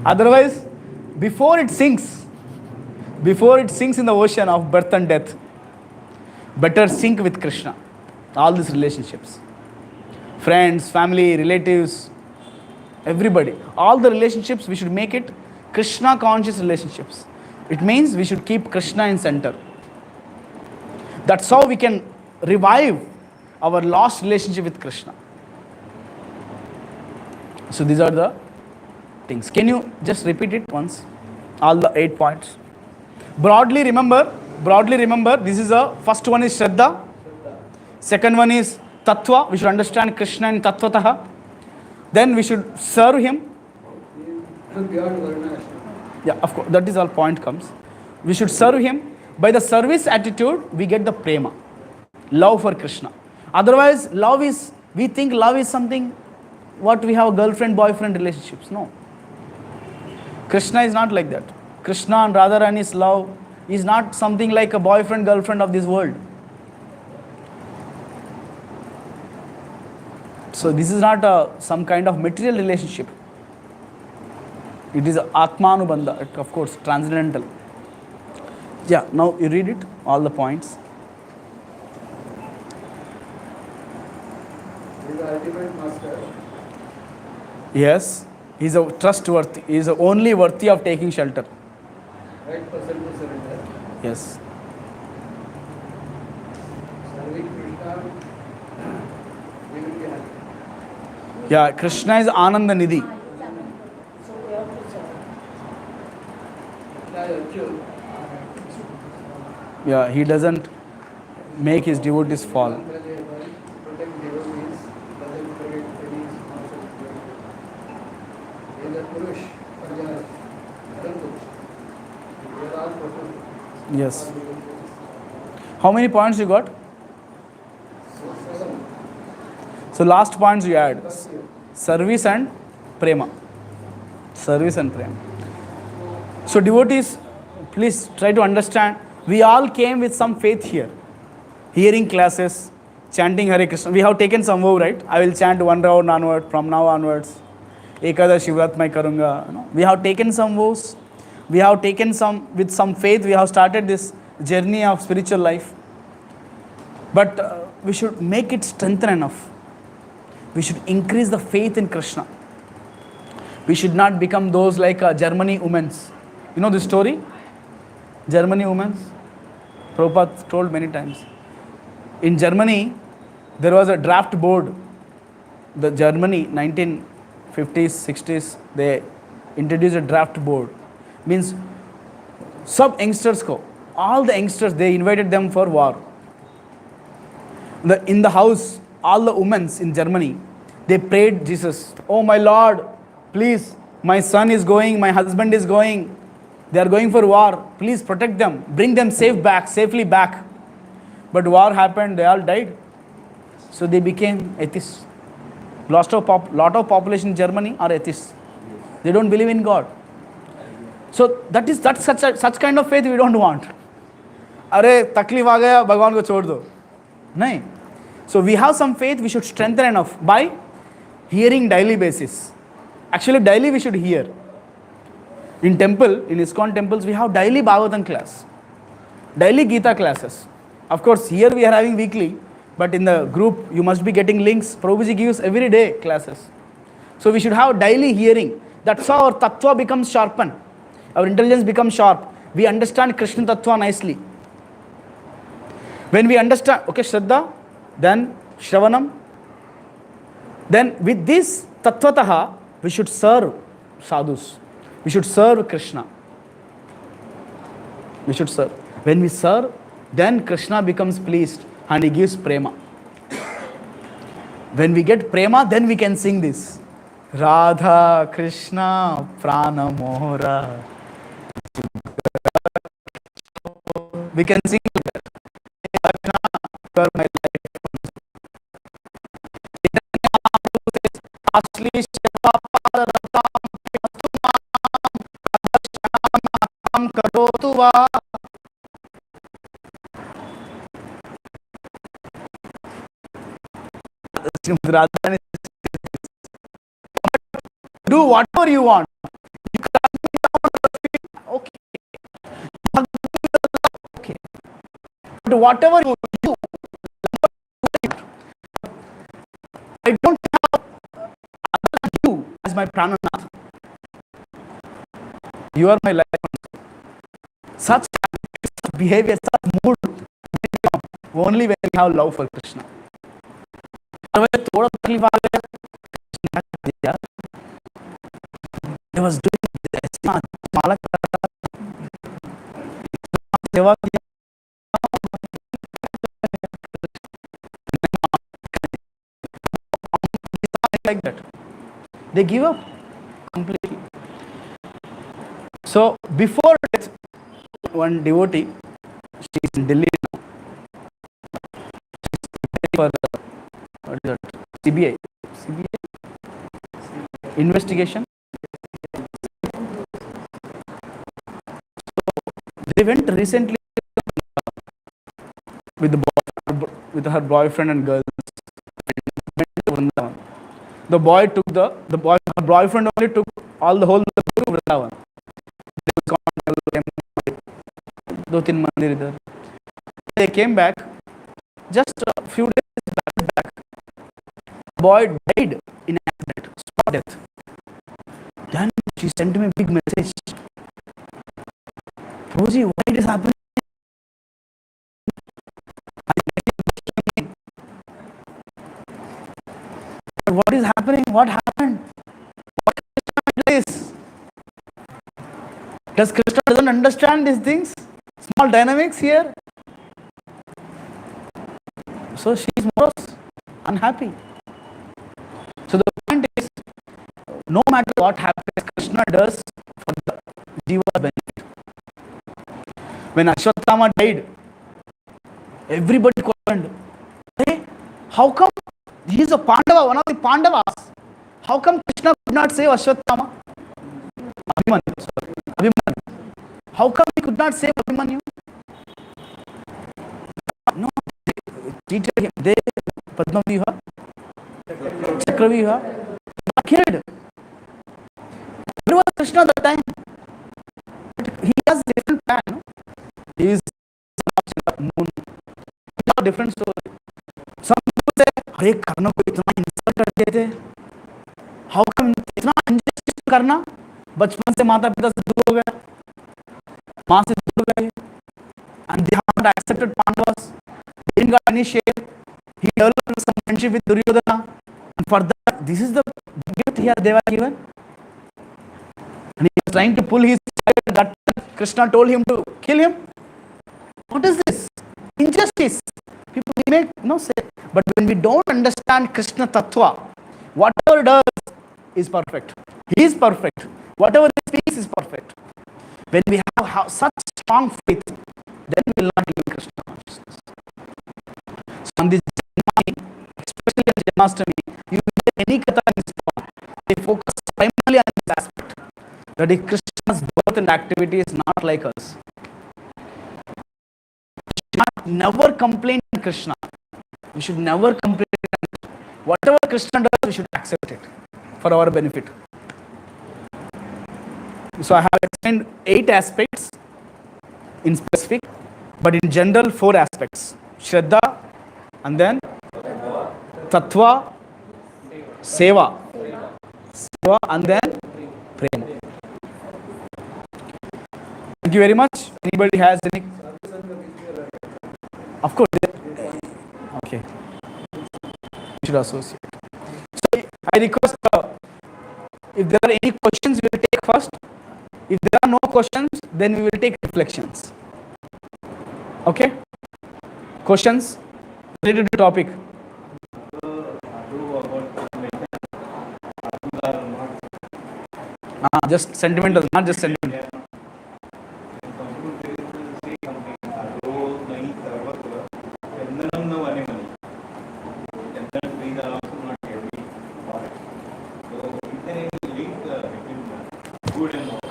Otherwise, before it sinks in the ocean of birth and death, better sync with Krishna. All these relationships. Friends, family, relatives, everybody. All the relationships, we should make it Krishna conscious relationships. It means we should keep Krishna in center. That's how we can revive our lost relationship with Krishna. So these are the things. Can you just repeat it once? All the 8 points. Broadly remember, this is a first one is Shraddha. Second one is Tattva. We should understand Krishna and Tattvataha. Then we should serve him. Yeah, of course, that is all point comes. We should serve him. By the service attitude, we get the Prema. Love for Krishna. Otherwise, we think love is something what we have girlfriend-boyfriend relationships. No. Krishna is not like that. Krishna and Radharani's love is not something like a boyfriend-girlfriend of this world. So this is not some kind of material relationship. It is Atmanubandha, of course, transcendental. Yeah, now you read it, all the points. He is the ultimate master. Yes, he is a trustworthy. He is only worthy of taking shelter. Right person to surrender. Yes. Serving Krishna, we will be happy. Yeah, Krishna is Ananda Nidhi. So we have to serve. Yeah, he doesn't make his devotees fall. Protect devotees, doesn't forget any responsibility. He is a Purush, Parjana, Param We are all Purush. Yes. How many points you got? 7. So last points you add. Service and Prema. Service and Prema. So devotees, please try to understand. We all came with some faith here. Hearing classes, chanting Hare Krishna. We have taken some vow, right? I will chant 1 round onward, from now onwards. Ekadashi Vrat Mai Karunga. We have taken some vows. We have taken with some faith. We have started this journey of spiritual life. But we should make it strengthen enough. We should increase the faith in Krishna. We should not become those like Germany women's. You know this story? Germany women's? Prabhupada told many times. In Germany, there was a draft board. The Germany, 1950s, 60s, they introduced a draft board. Means, sub youngsters ko, all the youngsters, they invited them for war. In the house, all the women in Germany, they prayed Jesus, oh my Lord, please, my son is going, my husband is going, they are going for war, please protect them, bring them safely back. But war happened, they all died. So they became atheists. Lot of population in Germany are atheists. They don't believe in God. So that's such kind of faith we don't want. Arey, taklif aa gaya, Bhagwan ko chhod do. Nahin. So we have some faith, we should strengthen enough by hearing daily basis. Actually, daily we should hear. In iskcon temples, we have daily Bhagavatam class. Daily Gita classes. Of course, here we are having weekly, but in the group, you must be getting links. Prabhuji gives every day classes. So we should have daily hearing. That's how our Tattva becomes sharpened. Our intelligence becomes sharp. We understand Krishna Tattva nicely. When we understand, okay, Shraddha, then Shravanam, then with this Tattvataha, we should serve sadhus. We should serve Krishna. We should serve. When we serve, then Krishna becomes pleased and he gives Prema. When we get Prema, then we can sing this. Radha Krishna Prana Mohara. We can sing that. You are my life. Do whatever you want. You okay. Okay. But whatever you do, I don't have you as my prananath. You are my life. Such behavior, such mood, only when we have love for Krishna. थोड़ा तकलीफ आ गया He was doing this. सेवा किया like that. They give up completely. So before death, one devotee, she is in Delhi now, for what is that? CBI investigation. So they went recently with with her boyfriend and girls. The her boyfriend only took all the whole to Vrindavan. They came back just a few days back. Boy died in an accident, spot death. Then she sent me a big message. Prabhuji, why it is happening? What is happening? What happened? What is this? Does Krishna doesn't understand these things? Small dynamics here. So she is more unhappy. So the point is, no matter what happens, Krishna does for the Jiva's benefit. When Ashwatthama died, everybody questioned, hey, how come he is a Pandava, one of the Pandavas? How come Krishna could not save Ashwatthama? Abhimanyu. How come he could not save Abhimanyu? No, they treated him. They Padmaviha, Chakraviha, got killed. Where was Krishna at that time? He has a different plan. No? He is moon. He has a different story. Some people say, "Hey, Karna ko itna insult kar diye the. How come itna injustice करना? बचपन से माता पिता से दूर हो गया, माँ से दूर गए, and they have not accepted Pandavas. They didn't got any share. He developed some friendship with Duryodhana, and for that, this is the gift here they were given. And he was trying to pull his child. That Krishna told him to kill him. What is this? Injustice. People make no say. But when we don't understand Krishna Tattva, whatever does is perfect. He is perfect. Whatever he speaks is perfect. When we have such strong faith, then we will not live in Krishna consciousness. So on this Janmastami, especially on Janmastami, you get any katha in ISKCON, they focus primarily on this aspect. That is, Krishna's birth and activity is not like us. We should never complain to Krishna. We should never complain. Whatever Krishna does, we should accept it for our benefit. So I have explained 8 aspects in specific, but in general 4 aspects. Shraddha, and then Tattva, Seva, and then Prema. Thank you very much. Anybody has any? Of course. Okay. We should associate. So I request, if there are any questions, we will take first. If there are no questions, then we will take reflections. Okay? Questions related to topic? Just sentimental, not just sentimental.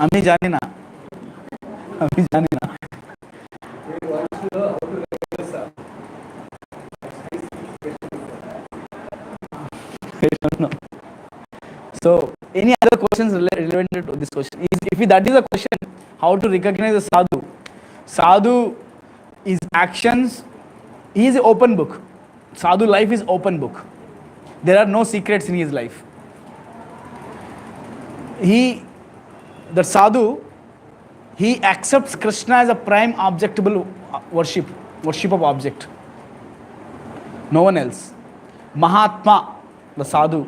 আমি জানি না I don't know. So any other questions related to this question? If that is a question, how to recognize a sadhu? Sadhu is actions. He is an open book. Sadhu life is open book. There are no secrets in his life. The sadhu, he accepts Krishna as a prime objectable worship of object. No one else. Mahatma, the sadhu,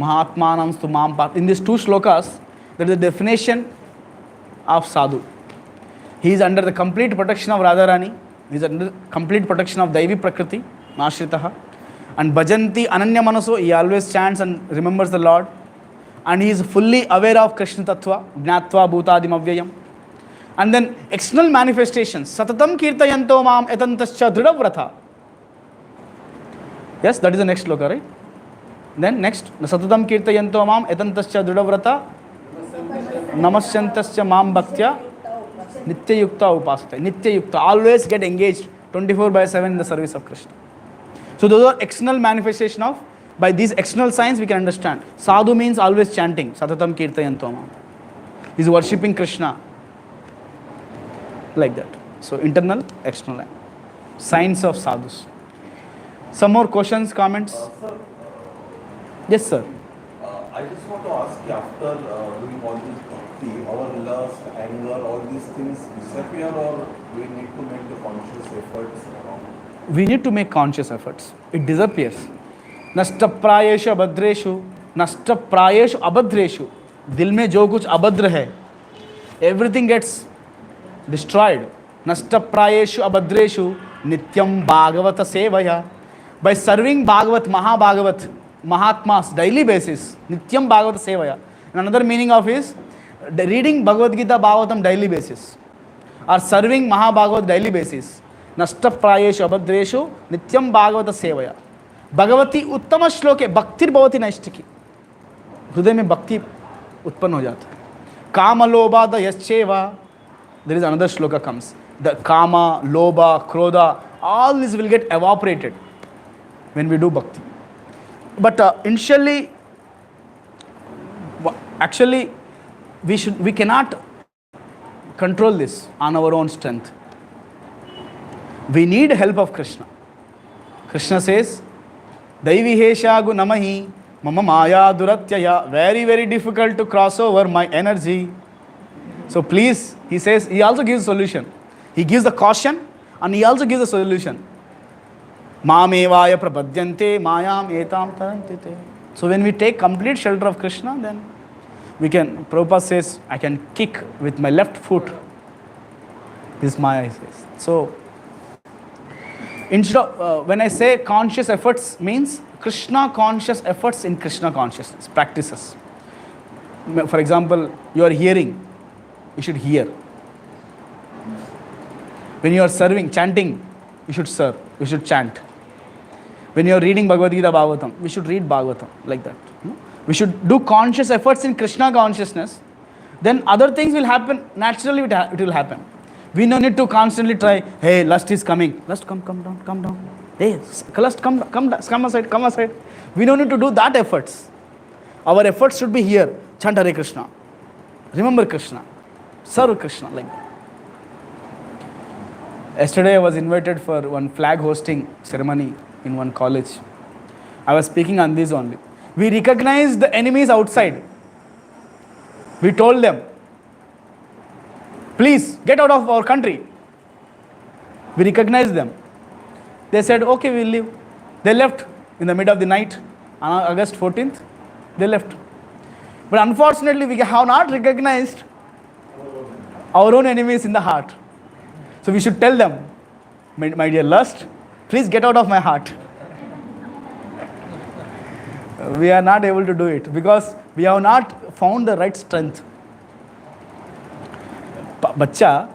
Mahatmanam Stumam Path. In these 2 shlokas, That is the definition of sadhu. He is under the complete protection of Radharani. He is under complete protection of Daivi Prakriti, Nashritaha. And Bhajanti Ananya Manaso, he always chants and remembers the Lord. And he is fully aware of Krishna Tattva, Gnatva Bhutadim Avyayam. And then external manifestations. Satatam Kirtayanto Mam Etantascha Dridavratha. Yes, that is the next sloka, right? Then next, Satatam Kirtayanto Mam Etantascha Dridavratha Namasyantascha Mam Bhaktya Nitya Yukta Upasate. Nitya Yukta, always get engaged 24/7 in the service of Krishna. So those are external manifestation of, by these external signs we can understand. Sadhu means always chanting, Satatam Kirtayanto Mam. He is worshipping Krishna. Like that. So internal, external. Signs of sadhus. Some more questions, comments? Sir, Yes, sir. I just want to ask you, after doing all this bhakti, our lust, anger, all these things disappear, or we need to make the conscious efforts around? We need to make conscious efforts. It disappears. Nashta prayeshu abhadreshu, nashta prayeshu abhadreshu. Dil mein jo kuch abhadra hai, everything gets destroyed. Nashta prayeshu abhadreshu nityam bhagavata sevaya. By serving Bhagavat, Mahabhagavat, Mahatmas daily basis, nityam bhagavata sevaya. And another meaning of is reading Bhagavad Gita Bhagavatam daily basis, or serving Mahabhagavat daily basis. Nashta prayeshu abhadreshu nityam bhagavata sevaya. Bhagavati uttama shloke bhaktir bhavati naishtiki. हृदय में भक्ति उत्पन्न हो जाता है. Kama loba da yascheva. There is another shloka comes. The kama, loba, krodha, all this will get evaporated when we do bhakti. But initially, actually, we cannot control this on our own strength. We need help of Krishna. Krishna says, Daiviheshagu namahi mama maya duratyaya. Very, very difficult to cross over my energy. So please, he says, he also gives a solution. He gives the caution and he also gives a solution. Mamevaya prapadyante mayam etam tarantite. So when we take complete shelter of Krishna, then we can, Prabhupada says, I can kick with my left foot this Maya, he says. So instead of, when I say conscious efforts, means Krishna conscious efforts in Krishna consciousness, practices. For example, you are hearing, you should hear. When you are serving, chanting, you should serve, you should chant. When you are reading Bhagavad Gita Bhagavatam, we should read Bhagavatam, like that. We should do conscious efforts in Krishna consciousness. Then other things will happen, naturally it will happen. We no need to constantly try, hey, lust is coming. Lust, come down. Hey, lust, come aside. We don't need to do that efforts. Our efforts should be here. Chant Hare Krishna. Remember Krishna. Serve Krishna, like that. Yesterday I was invited for one flag hosting ceremony in one college. I was speaking on this only. We recognized the enemies outside. We told them, please get out of our country. We recognized them. They said, okay, we'll leave. They left in the middle of the night on August 14th. They left. But unfortunately, we have not recognized our own enemies in the heart. So we should tell them, my dear lust, please get out of my heart. We are not able to do it because we have not found the right strength. Bacha,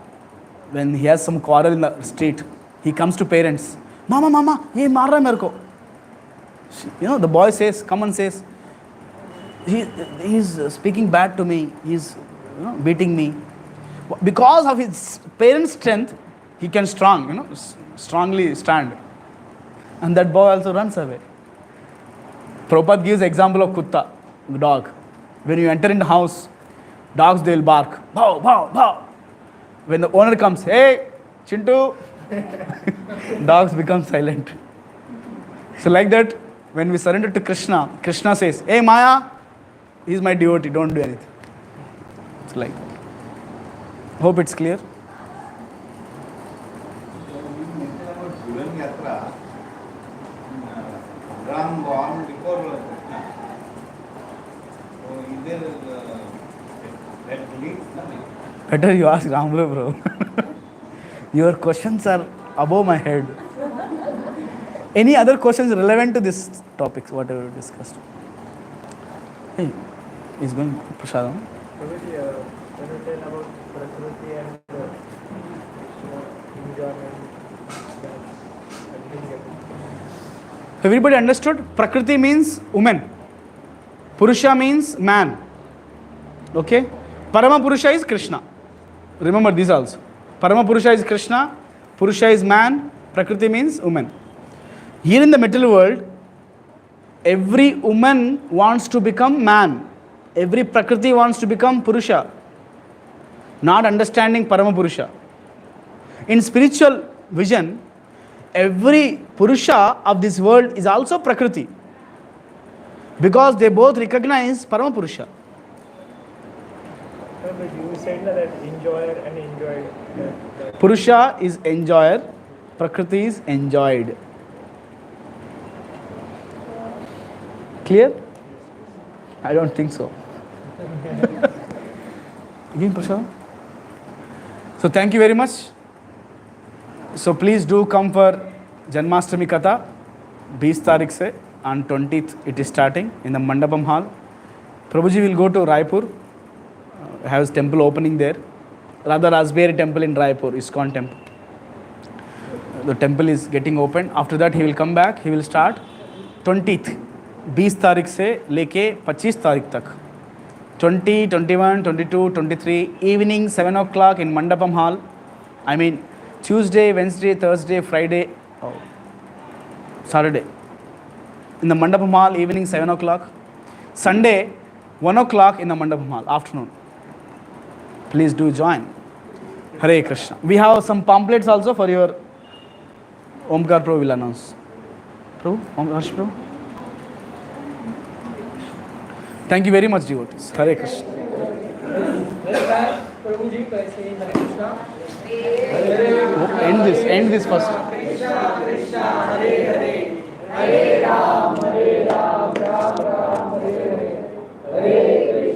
when he has some quarrel in the street, he comes to parents. Mama, ye maar raha mere ko. You know, the boy says, come and says, he's speaking bad to me. He's beating me. Because of his parents' strength, he can strongly stand. And that boy also runs away. Prabhupada gives example of kutta, dog. When you enter in the house, dogs, they will bark. Bow, bow, bow. When the owner comes, hey, Chintu, dogs become silent. So like that, when we surrender to Krishna, Krishna says, hey Maya, he's my devotee, don't do anything. It's like that. Hope it's clear. That leads nothing. Better you ask Ramlu, bro. Your questions are above my head. Any other questions relevant to this topics, whatever we discussed? Hey, he's going Prasadam. Prabhuji, can you tell about Prakriti and enjoyment? Everybody understood? Prakriti means woman. Purusha means man. Okay? Parama Purusha is Krishna. Remember this also. Parama Purusha is Krishna. Purusha is man. Prakriti means woman. Here in the material world, every woman wants to become man. Every Prakriti wants to become Purusha. Not understanding Parama Purusha. In spiritual vision, every Purusha of this world is also Prakriti. Because they both recognize Parama Purusha. But you said that enjoyer and enjoyed. Purusha is enjoyer, Prakriti is enjoyed. Clear? I don't think so. Again, Prashad. So thank you very much. So please do come for Janmashtami Katha, 20 तारीख से, on 20th it is starting in the Mandapam Hall. Prabhuji will go to Raipur, has temple opening there. Rather Asbury temple in Raipur, iskcon temple. The temple is getting opened. After that he will come back, he will start 20th, 20 तारीख से लेके 25 तारीख तक. 20, 21, 22, 23, evening 7 o'clock in Mandapam Hall. I mean Tuesday, Wednesday, Thursday, Friday, Saturday. In the Mandapam Hall, evening 7 o'clock. Sunday, 1 o'clock in the Mandapam Hall, afternoon. Please do join. Hare Krishna. We have some pamphlets also for your Omkar Prabhu will announce. Prabhu, Harsh Prabhu. Thank you very much, devotees. Hare Krishna. Prabhuji, say Hare Krishna. End this first. Krishna, Krishna, Hare Hare. Hare